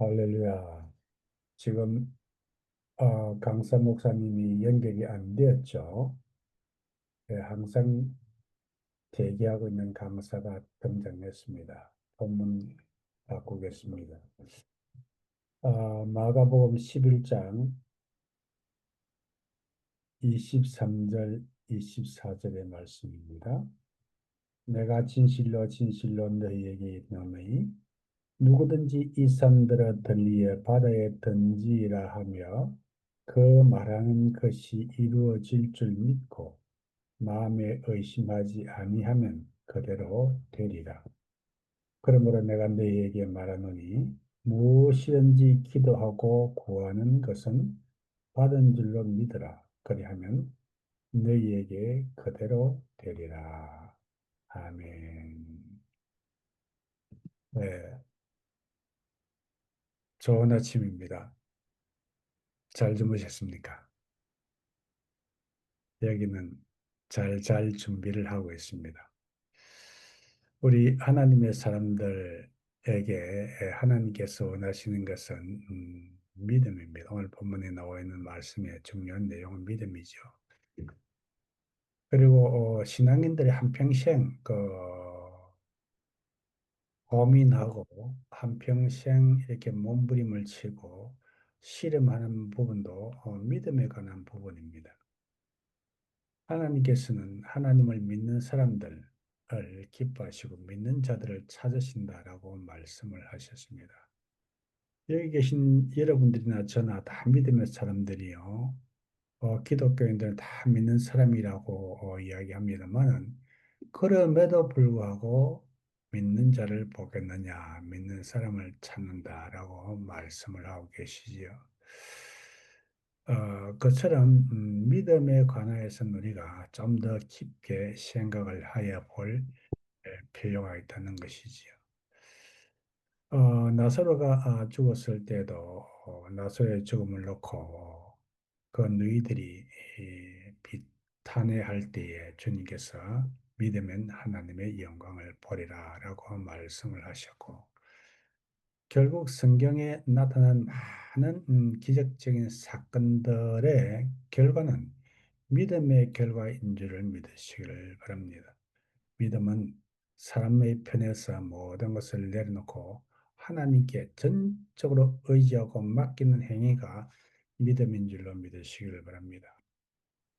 할렐루야. 지금 강사 목사님이 연결이 안 되었죠. 네, 항상 대기하고 있는 강사가 등장했습니다. 본문 바꾸겠습니다. 마가복음 11장 23절, 24절의 말씀입니다. 내가 진실로 진실로 너희에게 이르노니 누구든지 이 산들을 들리에 바다에 던지라 하며 그 말하는 것이 이루어질 줄 믿고 마음에 의심하지 아니하면 그대로 되리라. 그러므로 내가 너희에게 말하노니 무엇이든지 기도하고 구하는 것은 받은 줄로 믿으라. 그리하면 너희에게 그대로 되리라. 아멘. 네, 좋은 아침입니다. 잘 주무셨습니까? 여기는 잘 준비를 하고 있습니다. 우리 하나님의 사람들에게 하나님께서 원하시는 것은 믿음입니다. 오늘 본문에 나와 있는 말씀의 중요한 내용은 믿음이죠. 그리고 신앙인들이 한평생 고민하고 한평생 이렇게 몸부림을 치고 씨름하는 부분도 믿음에 관한 부분입니다. 하나님께서는 하나님을 믿는 사람들을 기뻐하시고 믿는 자들을 찾으신다라고 말씀을 하셨습니다. 여기 계신 여러분들이나 저나 다 믿음의 사람들이요. 기독교인들은 다 믿는 사람이라고 이야기합니다만은 그럼에도 불구하고 믿는 자를 보겠느냐, 믿는 사람을 찾는다라고 말씀을 하고 계시지요. 그처럼 믿음에 관하여서는 우리가 좀 더 깊게 생각을 하여 볼 필요가 있다는 것이지요. 나사로가 죽었을 때도 나사로의 죽음을 놓고 그 너희들이 비탄해할 때에 주님께서 믿으면 하나님의 영광을 보리라 라고 말씀을 하셨고 결국 성경에 나타난 많은 기적적인 사건들의 결과는 믿음의 결과인 줄을 믿으시기를 바랍니다. 믿음은 사람의 편에서 모든 것을 내려놓고 하나님께 전적으로 의지하고 맡기는 행위가 믿음인 줄로 믿으시기를 바랍니다.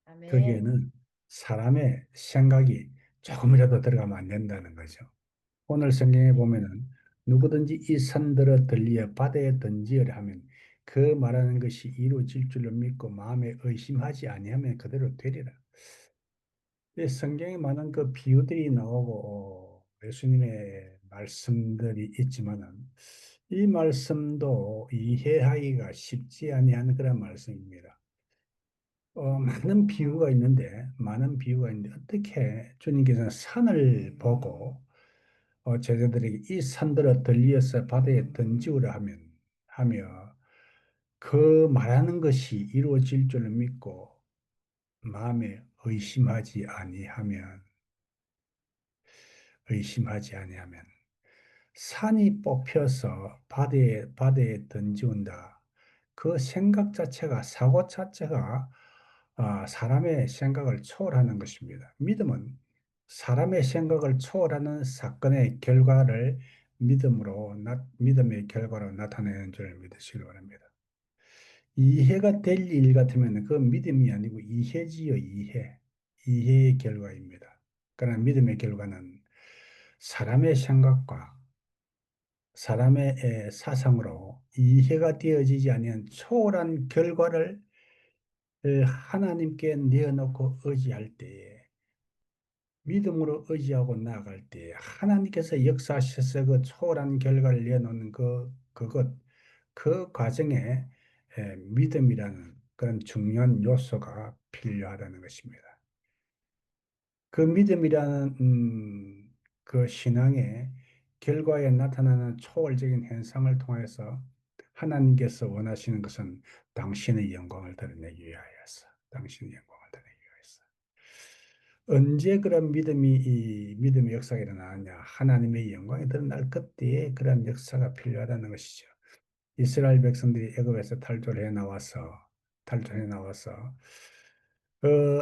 아멘. 거기에는 사람의 생각이 조금이라도 들어가면 안 된다는 거죠. 오늘 성경에 보면은 누구든지 이 산들을 들리어 바다에 던지어라 하면 그 말하는 것이 이루어질 줄로 믿고 마음에 의심하지 아니하면 그대로 되리라. 이 성경에 많은 그 비유들이 나오고 예수님의 말씀들이 있지만은 이 말씀도 이해하기가 쉽지 아니한 그런 말씀입니다. 많은 비유가 있는데 어떻게 주님께서는 산을 보고 제자들에게 이 산들을 들리어서 바다에 던지우라 하며 그 말하는 것이 이루어질 줄 믿고 마음에 의심하지 아니하면 산이 뽑혀서 바다에 던지운다. 그 생각 자체가 사고 자체가 사람의 생각을 초월하는 것입니다. 믿음은 사람의 생각을 초월하는 사건의 결과를 믿음의 결과로 나타내는 줄 믿으시기 바랍니다. 이해가 될 일 같으면 그 믿음이 아니고 이해지요, 이해. 이해의 결과입니다. 그러나 믿음의 결과는 사람의 생각과 사람의 사상으로 이해가 되어지지 아니한 초월한 결과를 하나님께 내어놓고 의지할 때에 믿음으로 의지하고 나아갈 때에 하나님께서 역사하셔서 그 초월한 결과를 내어놓는 그 과정에 믿음이라는 그런 중요한 요소가 필요하다는 것입니다. 그 믿음이라는 그 신앙의 결과에 나타나는 초월적인 현상을 통해서 하나님께서 원하시는 것은 당신의 영광을 드러내기 위하여서, 당신의 영광을 드러내기 위해서. 언제 그런 이 믿음의 역사가 일어나느냐? 하나님의 영광이 드러날 그때에 그런 역사가 필요하다는 것이죠. 이스라엘 백성들이 애굽에서 탈출해 나와서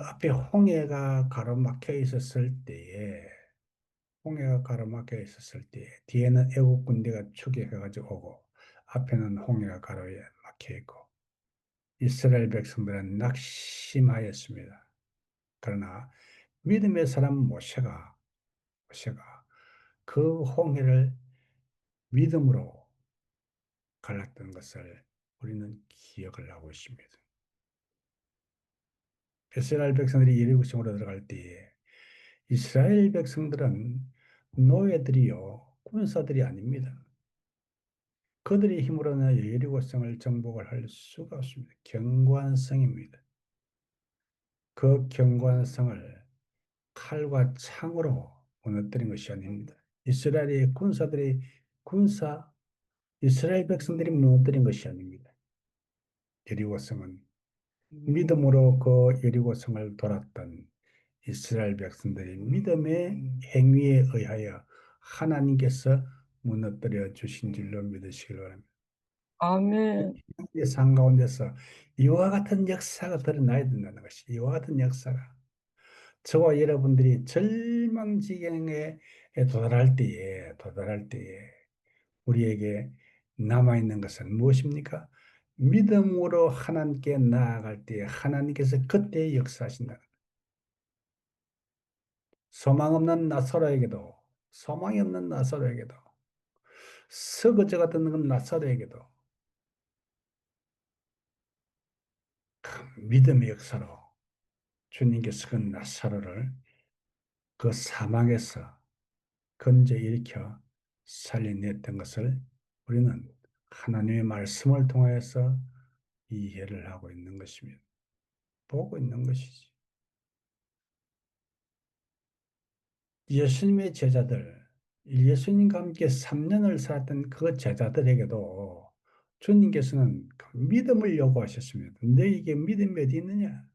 앞에 홍해가 가로막혀 있었을 때에 뒤에는 애국 군대가 추격해가지고 오고 앞에는 홍해가 가로막혀 있고 이스라엘 백성들은 낙심하였습니다. 그러나 믿음의 사람 모세가 그 홍해를 믿음으로 갈랐던 것을 우리는 기억을 하고 있습니다. 이스라엘 백성들이 예리고성으로 들어갈 때에 이스라엘 백성들은 노예들이요, 군사들이 아닙니다. 그들의 힘으로는 예리고성을 정복을 할 수가 없습니다. 경관성입니다. 그 경관성을 칼과 창으로 무너뜨린 것이 아닙니다. 이스라엘의 군사, 이스라엘 백성들이 무너뜨린 것이 아닙니다. 예리고성은 믿음으로 그 여리고성을 돌았던 이스라엘 백성들이 믿음의 행위에 의하여 하나님께서 무너뜨려 주신 줄로 믿으시길 바랍니다. 아멘. 이 상 가운데서 이와 같은 역사가 드러나야 된다는 것이 이와 같은 역사가 저와 여러분들이 절망지경에 도달할 때에 우리에게 남아있는 것은 무엇입니까? 믿음으로 하나님께 나아갈 때 하나님께서 그때 역사하신다. 소망 없는 나사로에게도, 소망이 없는 나사로에게도, 서거저 같은 건 나사로에게도 큰 믿음의 역사로 주님께서 그 나사로를 그 사망에서 건져 일으켜 살려냈던 것을 우리는 하나님의 말씀을 통하여서 이해를 하고 있는 것입니다. 보고 있는 것이지. 예수님의 제자들, 예수님과 함께 3년을 살았던 그 제자들에게도 주님께서는 그 믿음을 요구하셨습니다. 너에게 믿음이 어디 있느냐?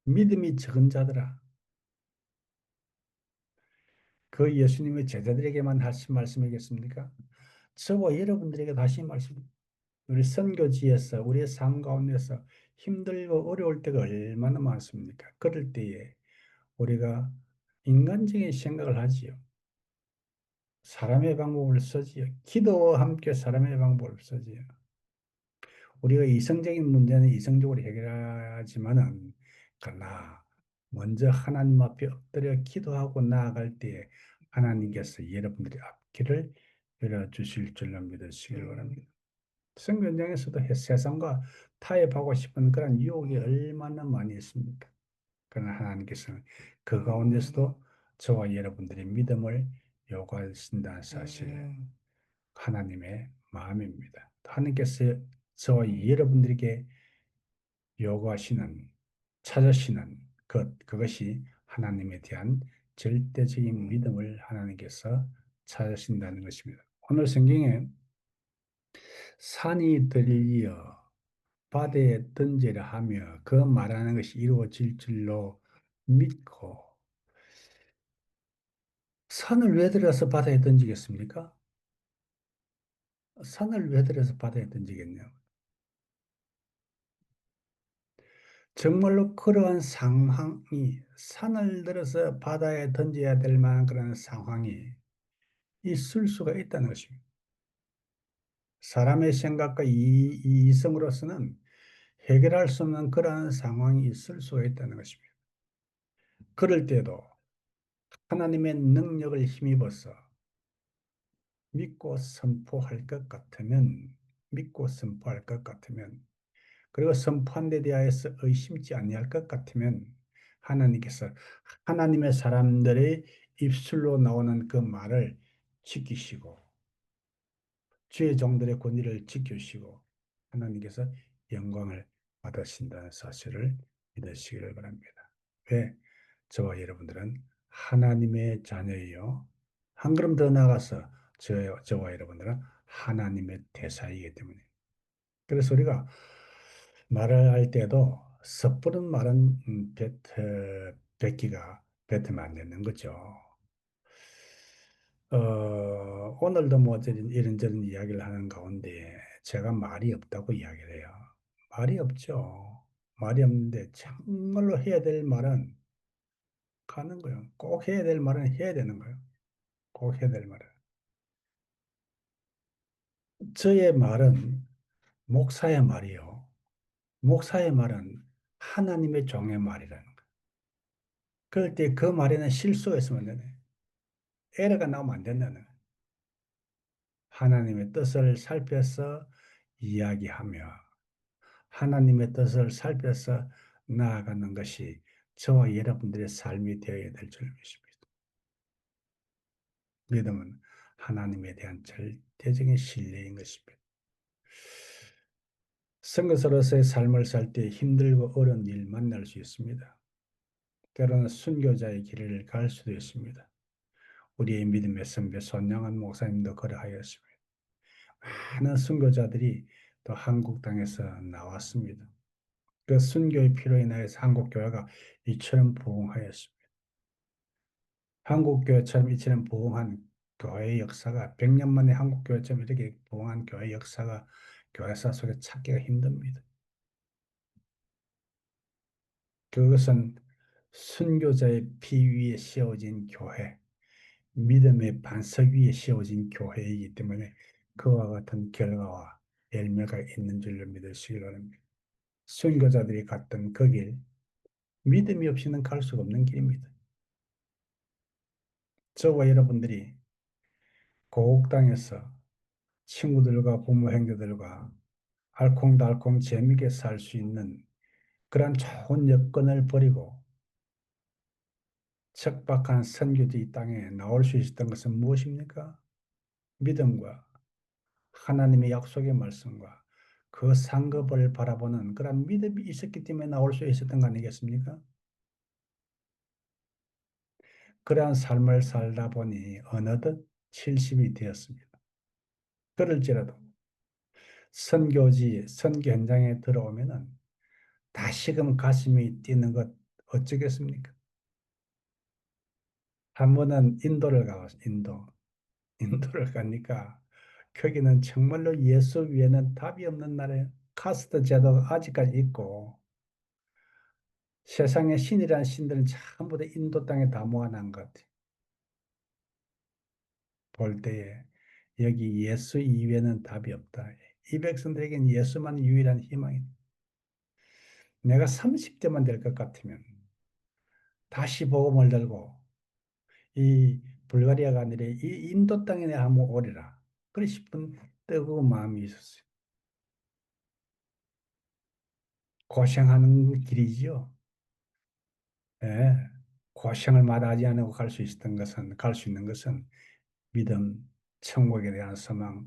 믿음이 적은 자들아. 그 예수님의 제자들에게만 하신 말씀이겠습니까? 저와 여러분들에게 다시 말씀. 우리 선교지에서 우리의 삶 가운데서 힘들고 어려울 때가 얼마나 많습니까? 그럴 때에 우리가 인간적인 생각을 하지요. 사람의 방법을 쓰지요. 기도와 함께 사람의 방법을 쓰지요. 우리가 이성적인 문제는 이성적으로 해결하지만은, 그러나 먼저 하나님 앞에 엎드려 기도하고 나아갈 때에 하나님께서 여러분들의 앞길을 열어주실 줄로 믿으시길 바랍니다. 선교 현장에서도 세상과 타협하고 싶은 그런 유혹이 얼마나 많이 있습니까? 그러나 하나님께서는 그 가운데서도 저와 여러분들의 믿음을 요구하신다는 사실, 하나님의 마음입니다. 하나님께서 저와 여러분들에게 요구하시는, 찾으시는 그것이 하나님에 대한 절대적인 믿음을 하나님께서 찾으신다는 것입니다. 오늘 성경에 산이 들리어 바다에 던지라 하며 그 말하는 것이 이루어질 줄로 믿고 산을 왜 들어서 바다에 던지겠습니까? 산을 왜 들어서 바다에 던지겠냐? 정말로 그러한 상황이 산을 들어서 바다에 던져야 될 만한 그런 상황이 있을 수가 있다는 것입니다. 사람의 생각과 이 이성으로서는 해결할 수 없는 그러한 상황이 있을 수가 있다는 것입니다. 그럴 때도 하나님의 능력을 힘입어서 믿고 선포할 것 같으면 그리고 선포한 데 대하여서 의심치 아니할 것 같으면 하나님께서 하나님의 사람들의 입술로 나오는 그 말을 지키시고 주의 종들의 권위를 지키시고 하나님께서 영광을 받으신다는 사실을 믿으시기를 바랍니다. 왜? 저와 여러분들은 하나님의 자녀이요. 한 걸음 더 나아가서 저와 여러분들은 하나님의 대사이기 때문에. 그래서 우리가 말을 할 때도 섣부른 말은 뱉기가 뱉으면 안 되는 거죠. 오늘도 뭐 이런저런 이야기를 하는 가운데 제가 말이 없다고 이야기를 해요. 말이 없죠. 말이 없는데 정말로 해야 될 말은 하는 거예요. 꼭 해야 될 말은 해야 되는 거예요. 꼭 해야 될 말은. 저의 말은 목사의 말이요. 목사의 말은 하나님의 종의 말이라는 거예요. 그럴 때 그 말에는 실수가 있으면 안 되네. 에러가 나오면 안 된다는 거예요. 하나님의 뜻을 살펴서 이야기하며 하나님의 뜻을 살펴서 나아가는 것이 저와 여러분들의 삶이 되어야 될 줄 믿습니다. 믿음은 하나님에 대한 절대적인 신뢰인 것입니다. 선교사로서의 삶을 살 때 힘들고 어려운 일 만날 수 있습니다. 때로는 순교자의 길을 갈 수도 있습니다. 우리의 믿음의 선배 손양한 목사님도 그러하였습니다. 많은 순교자들이 또 한국 땅에서 나왔습니다. 그 순교의 피로 인하여서 한국 교회가 이처럼 부흥하였습니다. 한국 교회처럼 이처럼 부흥한 교회의 역사가 100년 만에 한국 교회처럼 이렇게 부흥한 교회 역사가 교회사 속에 찾기가 힘듭니다. 그것은 순교자의 피 위에 씌워진 교회, 믿음의 반석 위에 씌워진 교회이기 때문에 그와 같은 결과와 열매가 있는 줄로 믿으시기 바랍니다. 순교자들이 갔던 그 길, 믿음이 없이는 갈 수가 없는 길입니다. 저와 여러분들이 고국 땅에서 친구들과 부모 형제들과 알콩달콩 재미있게 살 수 있는 그런 좋은 여건을 버리고 척박한 선교지 땅에 나올 수 있었던 것은 무엇입니까? 믿음과 하나님의 약속의 말씀과 그 상급을 바라보는 그런 믿음이 있었기 때문에 나올 수 있었던 거 아니겠습니까? 그러한 삶을 살다 보니 어느덧 70이 되었습니다. 그럴지라도 선교지, 선교 현장에 들어오면은 다시금 가슴이 뛰는 것 어쩌겠습니까? 한 번은 인도를 가봤어요. 인도. 인도를 가니까 거기는 정말로 예수 위에는 답이 없는 나라예요. 카스트 제도가 아직까지 있고 세상의 신이라는 신들은 전부 다 인도 땅에 다 모아놓은 것 같아요. 볼 때에 여기 예수 이외에는 답이 없다. 이 백성들에게는 예수만 유일한 희망이다. 내가 30대만 될 것 같으면 다시 복음을 들고 이 불가리아가 아니라 이 인도 땅에 내가 한번 오리라. 그래 싶은 뜨거운 마음이 있었어요. 고생하는 길이지요. 예. 고생을 마다하지 않고 갈 수 있었던 것은, 갈 수 있는 것은 믿음, 천국에 대한 소망,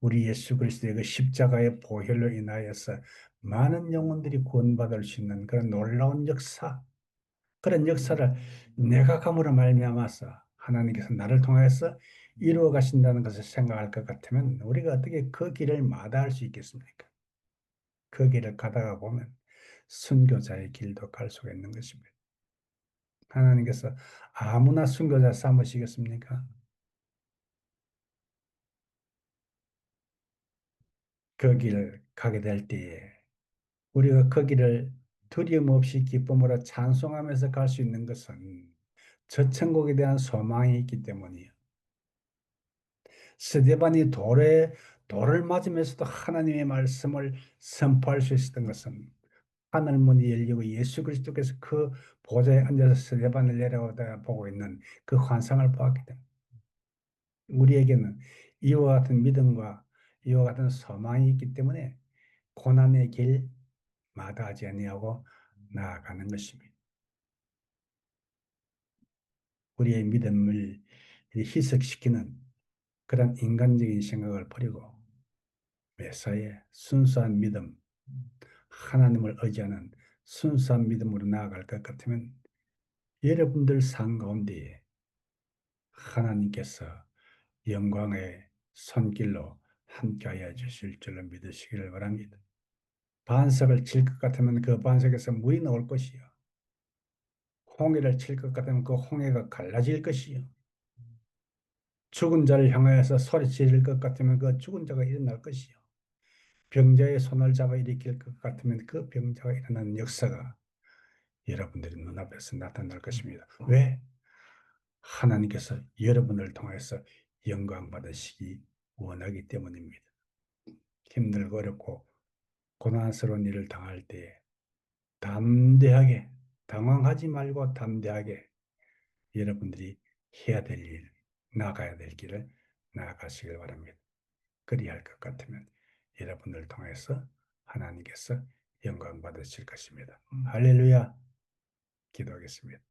우리 예수 그리스도의 그 십자가의 보혈로 인하여서 많은 영혼들이 구원받을 수 있는 그런 놀라운 역사, 그런 역사를 내가 감으로 말미암아서 하나님께서 나를 통해서 이루어 가신다는 것을 생각할 것 같으면 우리가 어떻게 그 길을 마다할 수 있겠습니까? 그 길을 가다가 보면 순교자의 길도 갈 수가 있는 것입니다. 하나님께서 아무나 순교자 삼으시겠습니까? 그 길을 가게 될 때에 우리가 그 길을 두려움 없이 기쁨으로 찬송하면서 갈 수 있는 것은 저 천국에 대한 소망이 있기 때문이에요. 스데반이 돌을 맞으면서도 하나님의 말씀을 선포할 수 있었던 것은 하늘 문이 열리고 예수 그리스도께서 그 보좌에 앉아서 스데반을 내려오다 보고 있는 그 환상을 보았기 때문에 우리에게는 이와 같은 믿음과 이와 같은 소망이 있기 때문에 고난의 길 마다하지 아니하고 나아가는 것입니다. 우리의 믿음을 희석시키는 그런 인간적인 생각을 버리고 매사에 순수한 믿음, 하나님을 의지하는 순수한 믿음으로 나아갈 것 같으면 여러분들 삶 가운데 하나님께서 영광의 손길로 함께하여 주실 줄로 믿으시기를 바랍니다. 반석을 칠 것 같으면 그 반석에서 물이 나올 것이요. 홍해를 칠 것 같으면 그 홍해가 갈라질 것이요. 죽은 자를 향하여서 소리 지를 것 같으면 그 죽은 자가 일어날 것이요. 병자의 손을 잡아 일으킬 것 같으면 그 병자가 일어나는 역사가 여러분들의 눈앞에서 나타날 것입니다. 왜? 하나님께서 여러분을 통해서 영광 받으시기 원하기 때문입니다. 힘들고 어렵고 고난스러운 일을 당할 때 담대하게, 당황하지 말고 담대하게 여러분들이 해야 될 일, 나가야 될 길을 나아가시길 바랍니다. 그리할 것 같으면 여러분을 통해서 하나님께서 영광 받으실 것입니다. 할렐루야. 기도하겠습니다.